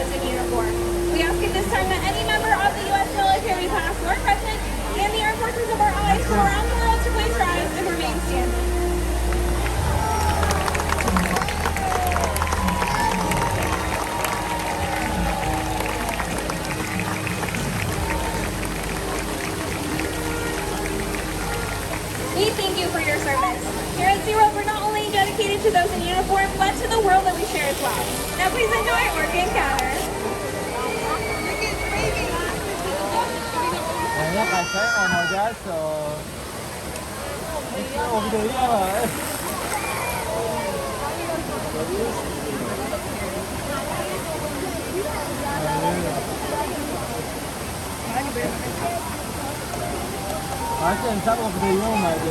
was in uniform. We ask at this time that any member of the U.S. military, past or present, and the armed forces of our allies from around the world to please rise and remain standing. We thank you for your service. Here at SeaWorld, we're not only dedicated to those in uniform, but to the world that we share as well. Now please enjoy Orca Encounter. Nhà tài xế ngồi ngồi giá sợ ôm đi rồi. Anh sắp ôm đi không mày chứ?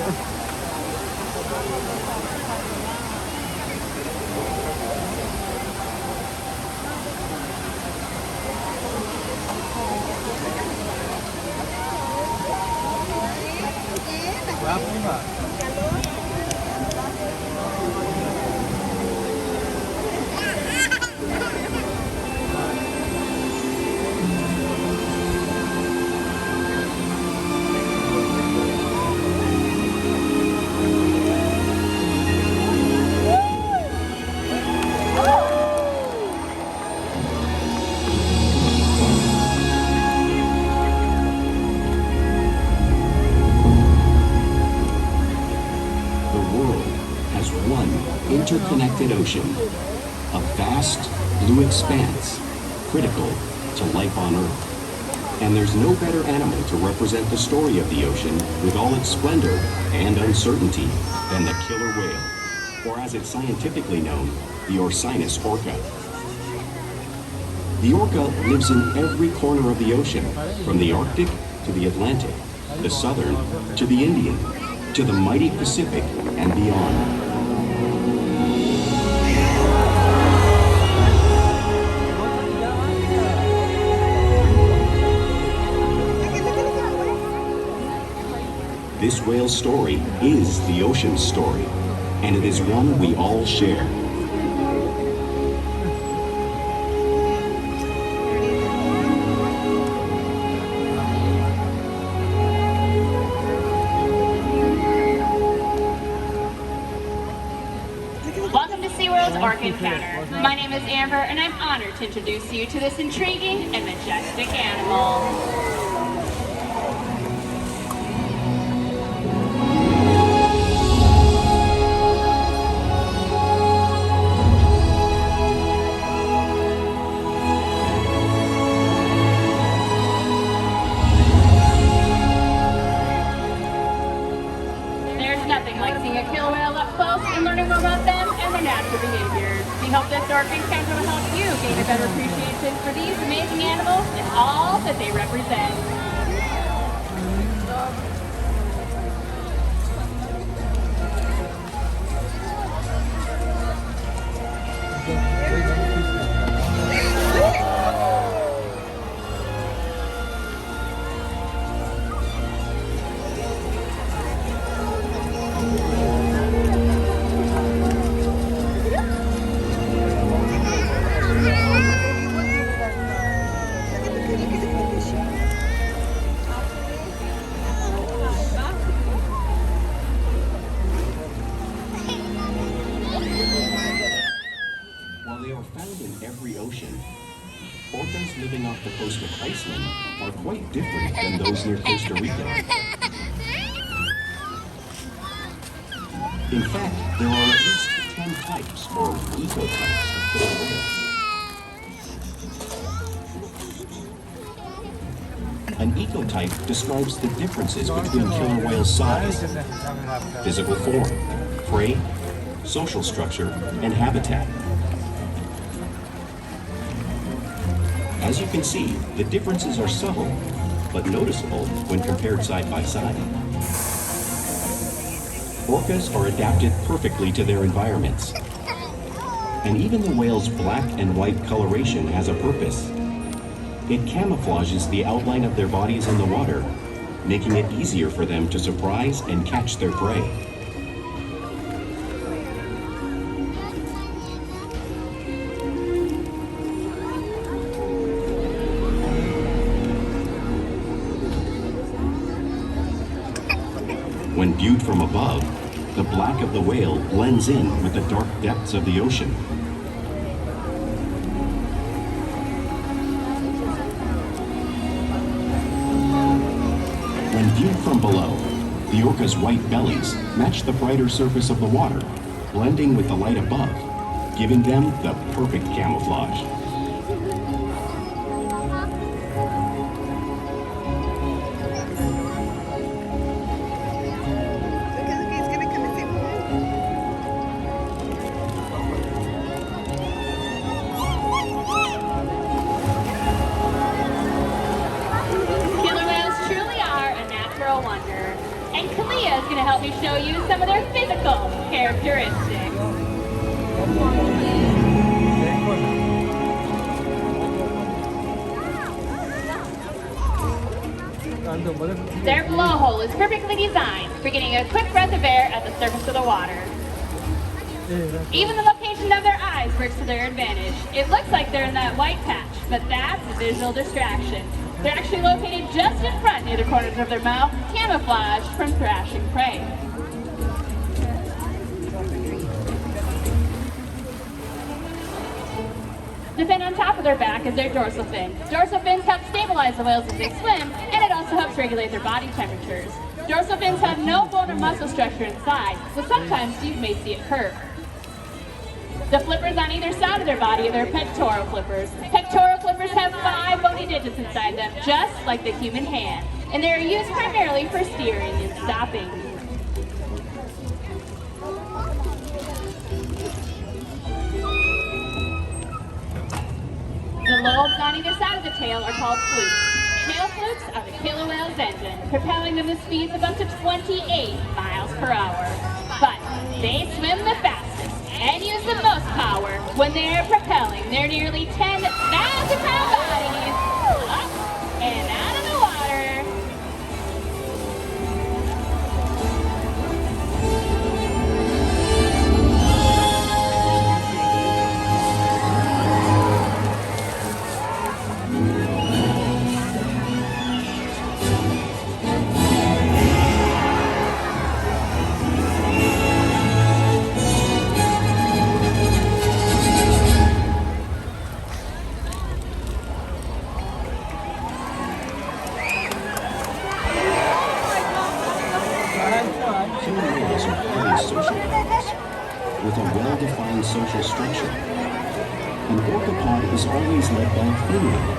Interconnected ocean, a vast blue expanse critical to life on Earth. And there's no better animal to represent the story of the ocean with all its splendor and uncertainty than the killer whale, or as it's scientifically known, the Orcinus orca. The orca lives in every corner of the ocean, from the Arctic to the Atlantic, the Southern to the Indian, to the mighty Pacific and beyond. This whale's story is the ocean's story, and it is one we all share. Welcome to SeaWorld's Orca Encounter. My name is Amber, and I'm honored to introduce you to this intriguing and majestic animal. Nothing like seeing a killer whale up close and learning more about them and their natural behaviors. We hope this Orca Encounter will help you gain a better appreciation for these amazing animals and all that they represent. Orcas living off the coast of Iceland are quite different than those near Costa Rica. In fact, there are at least 10 types, or ecotypes, of killer whales. An ecotype describes the differences between killer whales' size, physical form, prey, social structure, and habitat. As you can see, the differences are subtle, but noticeable when compared side by side. Orcas are adapted perfectly to their environments. And even the whale's black and white coloration has a purpose. It camouflages the outline of their bodies in the water, making it easier for them to surprise and catch their prey. When viewed from above, the black of the whale blends in with the dark depths of the ocean. When viewed from below, the orca's white bellies match the brighter surface of the water, blending with the light above, giving them the perfect camouflage. Wonder. And Kalia is going to help me show you some of their physical characteristics. Their blowhole is perfectly designed for getting a quick breath of air at the surface of the water. Even the location of their eyes works to their advantage. It looks like they're in that white patch, but that's a visual distraction. They're actually located just in front near the corners of their mouth, camouflaged from thrashing prey. The fin on top of their back is their dorsal fin. Dorsal fins help stabilize the whales as they swim, and it also helps regulate their body temperatures. Dorsal fins have no bone or muscle structure inside, so sometimes you may see it curve. The flippers on either side of their body are their pectoral flippers. Pectoral flippers have 5 bony digits inside them, just like the human hand, and they are used primarily for steering and stopping. The lobes on either side of the tail are called flukes. Tail flukes are the killer whale's engine, propelling them to speeds of up to 28 miles per hour. But they swim the fastest and use the most power when they are propelling their nearly 10,000-pound bodies up and out of the water. With a well-defined social structure. An orca pod is always led by a female.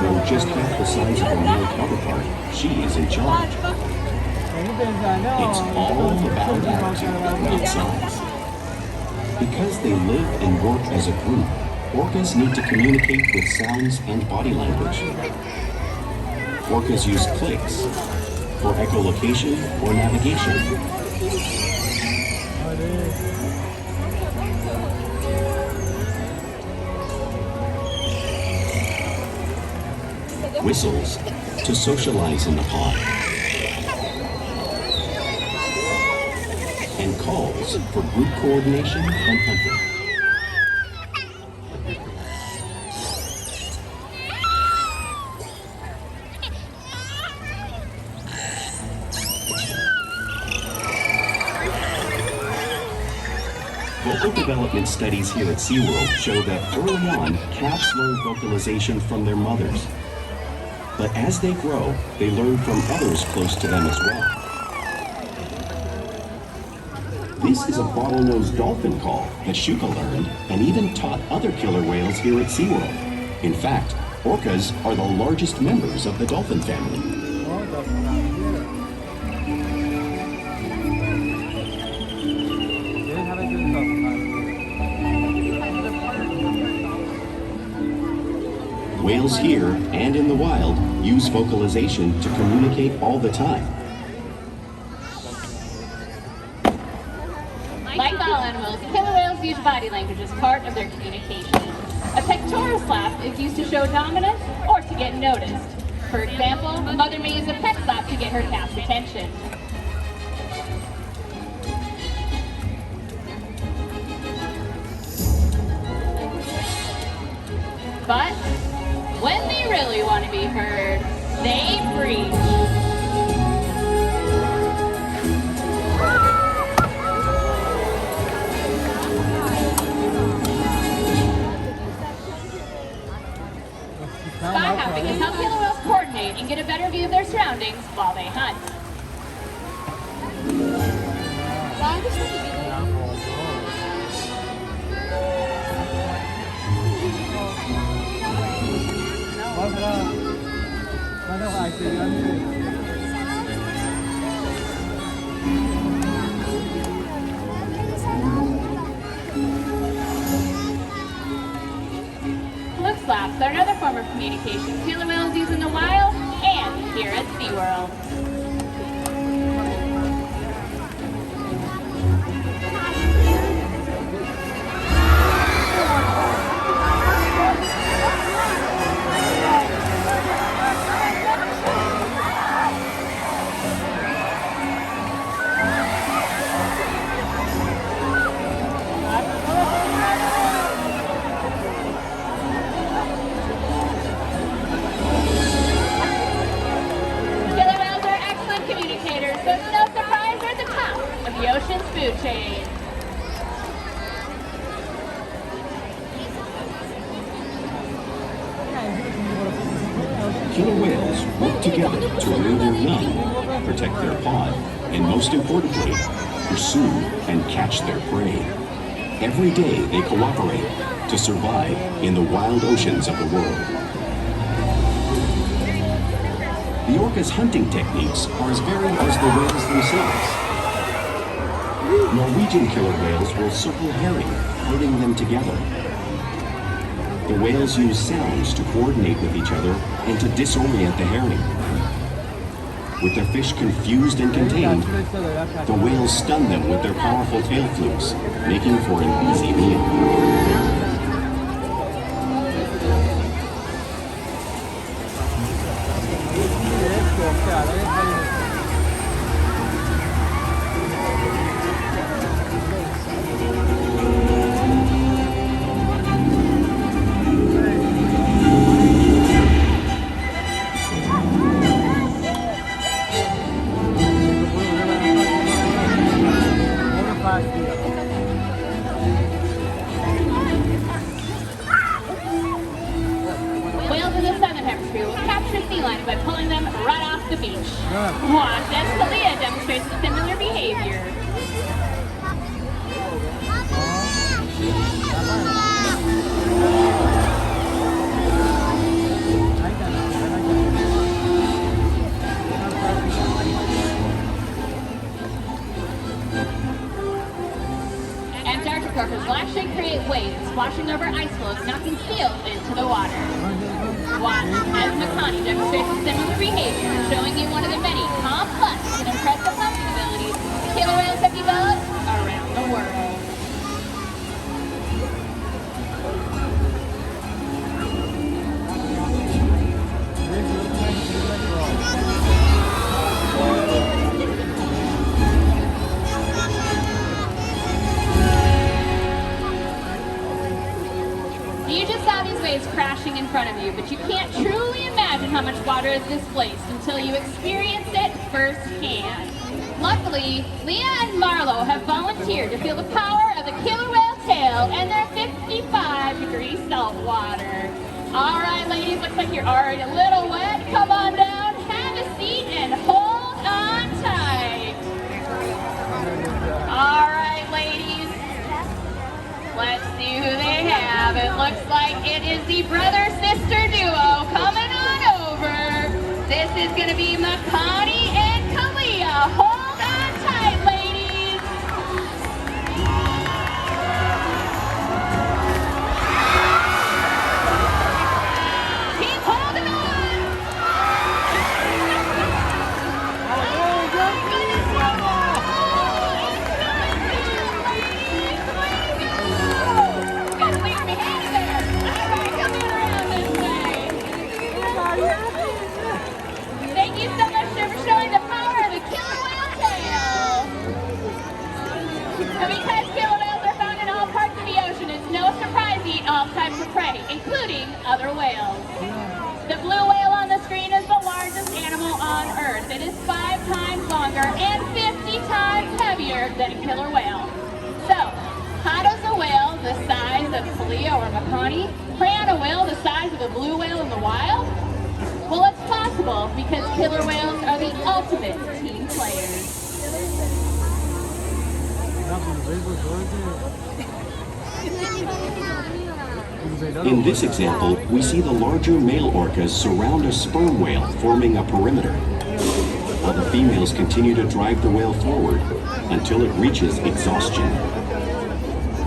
Though just half the size of her male counterpart, she is in charge. It's all about attitude, not size. Because they live and work as a group, orcas need to communicate with sounds and body language. Orcas use clicks for echolocation or navigation. Whistles to socialize in the pod. And calls for group coordination and hunting. Vocal development studies here at SeaWorld show that early on, calves learn vocalization from their mothers. But as they grow, they learn from others close to them as well. This is a bottlenose dolphin call that Shuka learned and even taught other killer whales here at SeaWorld. In fact, orcas are the largest members of the dolphin family. Whales here and in the wild use vocalization to communicate all the time. Like all animals, killer whales use body language as part of their communication. A pectoral slap is used to show dominance or to get noticed. For example, a mother may use a pec slap to get her calf's attention. But when they really want to be heard, they preach. because how killer whales coordinate and get a better view of their surroundings while they hunt. Look slaps are another form of communication killer whales use in the wild and here at SeaWorld. The ocean's food chain. Killer whales work together to rear their young, protect their pod, and most importantly, pursue and catch their prey. Every day they cooperate to survive in the wild oceans of the world. The orca's hunting techniques are as varied as the whales themselves. Norwegian killer whales will circle herring, herding them together. The whales use sounds to coordinate with each other and to disorient the herring. With their fish confused and contained, the whales stun them with their powerful tail flukes, making for an easy meal. Whales in the southern hemisphere will capture sea lions by pulling them right off the beach. Watch as Kalia demonstrates similar behavior. Antarctic orcas will actually create waves washing over ice floes, knocking seals into the water. Watch as Makani demonstrates a similar behavior, showing you one of the many complex and impressive hunting abilities killer whales have developed around the world. You just saw these waves crashing in front of you, but you can't truly imagine how much water is displaced until you experience it firsthand. Luckily, Leah and Marlo have volunteered to feel the power of the killer whale tail and their 55-degree salt water. All right, ladies, looks like you're already a little wet. Come on down, have a seat, and hold on tight. All right, ladies. Let's see who they have. It looks like it is the brother-sister duo coming on over. This is going to be Makani and Kalia. Hold on tight, ladies. Keep holding on. Thank you so much for showing the power of the killer whale tail. And because killer whales are found in all parts of the ocean, it's no surprise to eat all types of prey, including other whales. The blue whale on the screen is the largest animal on Earth. It is 5 times longer and 50 times heavier than a killer whale. So, how does a whale the size of Kalia or Makani prey on a whale the size of a blue whale in the wild? Well, it's possible because killer whales are the ultimate team players. In this example, we see the larger male orcas surround a sperm whale, forming a perimeter, while the females continue to drive the whale forward until it reaches exhaustion.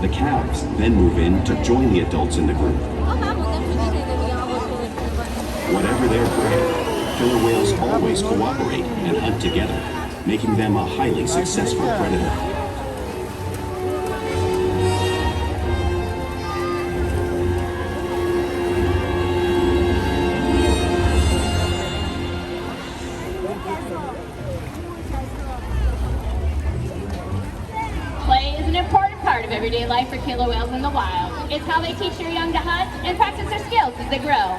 The calves then move in to join the adults in the group. Whatever their prey, killer whales always cooperate and hunt together, making them a highly successful predator. Play is an important part of everyday life for killer whales in the wild. It's how they teach their young to hunt and practice their skills as they grow.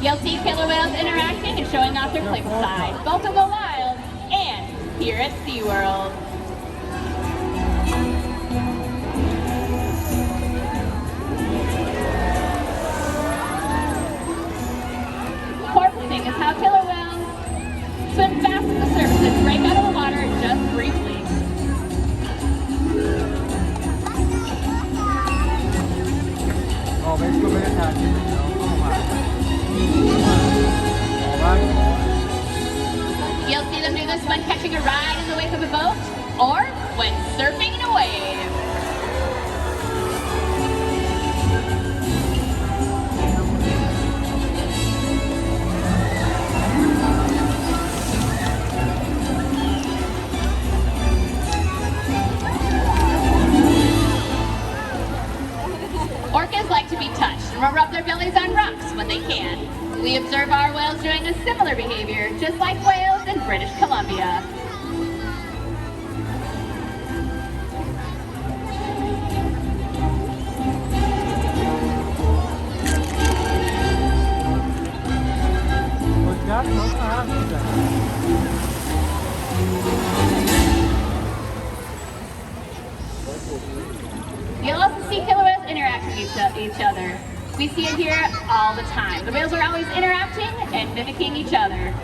You'll see killer whales interacting and showing off their playful side, both in the wild and here at SeaWorld. Porpoising is how killer whales swim fast to the surface and break out of the water just briefly. Oh, ves que me deja aquí, You'll see them do this when catching a ride in the wake of a boat or when surfing in a wave. Orcas like to be touched and will rub their bellies on rocks when they can. We observe our whales doing a similar behavior, just like whales in British Columbia. Pues ya, no, You'll also see killer whales interact with each other. We see it here all the time. The whales are always interacting and mimicking each other.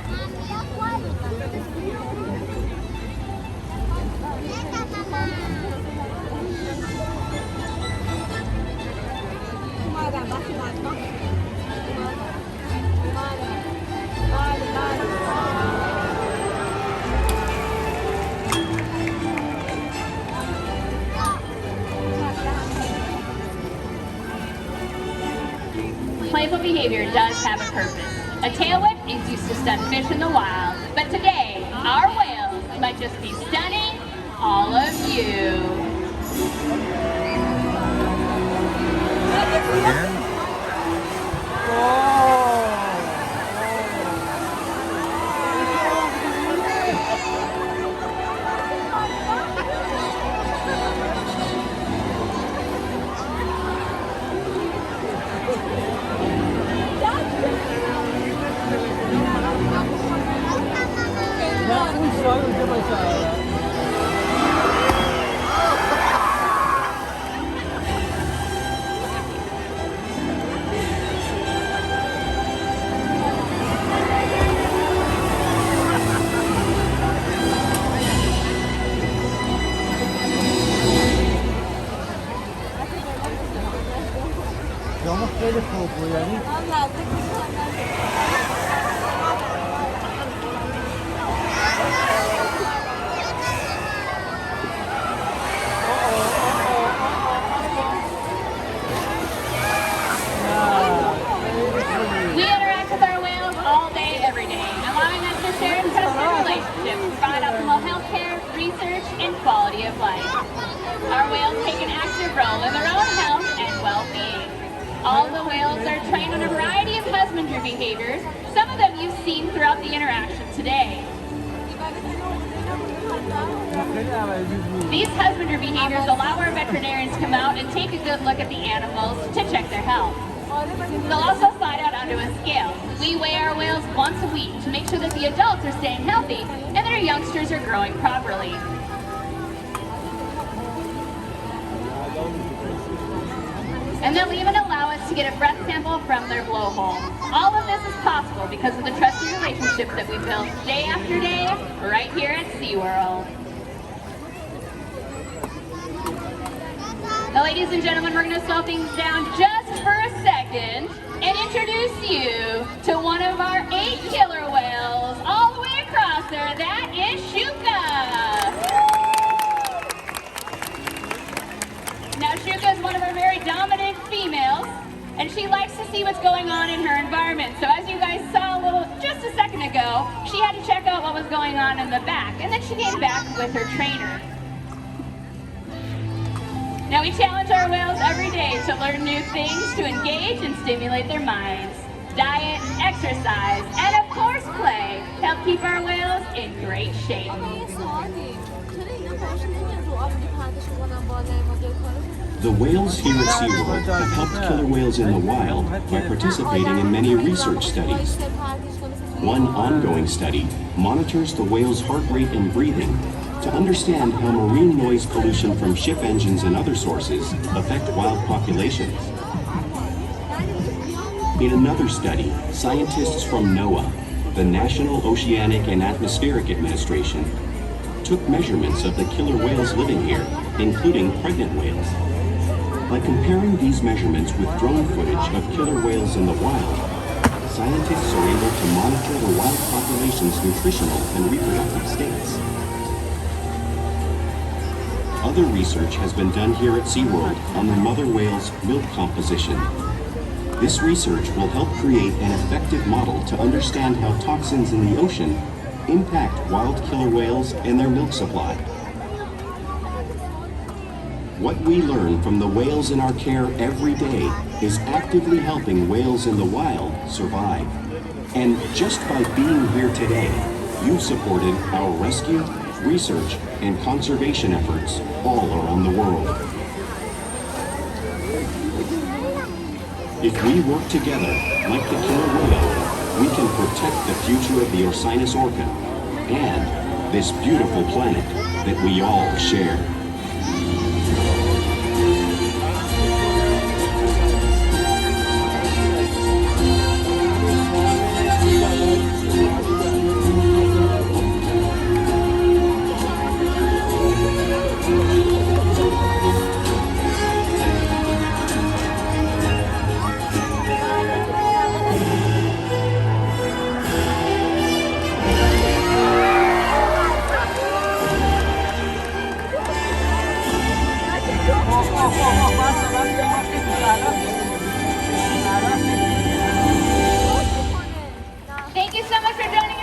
Playful behavior does have a purpose. A tail whip is used to stun fish in the wild, but today, our whales might just be stunning all of you. Vamos ver el foco, yani. We interact with our whales all day, every day, allowing us to share and trusted relationships, provide optimal health care, research, and quality of life. Our whales take an active role in their own health and well-being. All the whales are trained on a variety of husbandry behaviors, some of them you've seen throughout the interaction today. These husbandry behaviors allow our veterinarians to come out and take a good look at the animals to check their health. They'll also slide out onto a scale. We weigh our whales once a week to make sure that the adults are staying healthy and that our youngsters are growing properly. And they'll even allow us to get a breath sample from their blowhole. All of this is possible because of the trusted relationships that we built day after day right here at SeaWorld. Now, ladies and gentlemen, we're going to slow things down just for a second and introduce you to one of our 8 killer whales all the way across there. That is Shuka. Now, Shuka is one of our very dominant females, and she likes to see what's going on in her environment. So as you guys saw just a second ago, she had to check out what was going on in the back, and then she came back with her trainer. Now, we challenge our whales every day to learn new things, to engage and stimulate their minds. Diet, exercise, and of course play help keep our whales in great shape. The whales here at SeaWorld have helped killer whales in the wild by participating in many research studies. One ongoing study monitors the whale's heart rate and breathing to understand how marine noise pollution from ship engines and other sources affect wild populations. In another study, scientists from NOAA, the National Oceanic and Atmospheric Administration, took measurements of the killer whales living here, including pregnant whales. By comparing these measurements with drone footage of killer whales in the wild, scientists are able to monitor the wild population's nutritional and reproductive states. Other research has been done here at SeaWorld on the mother whale's milk composition. This research will help create an effective model to understand how toxins in the ocean impact wild killer whales and their milk supply. What we learn from the whales in our care every day is actively helping whales in the wild survive. And just by being here today, you've supported our rescue, research, and conservation efforts all around the world. If we work together, like the killer whale, we can protect the future of the Orcinus orca and this beautiful planet that we all share. Thank you so much for joining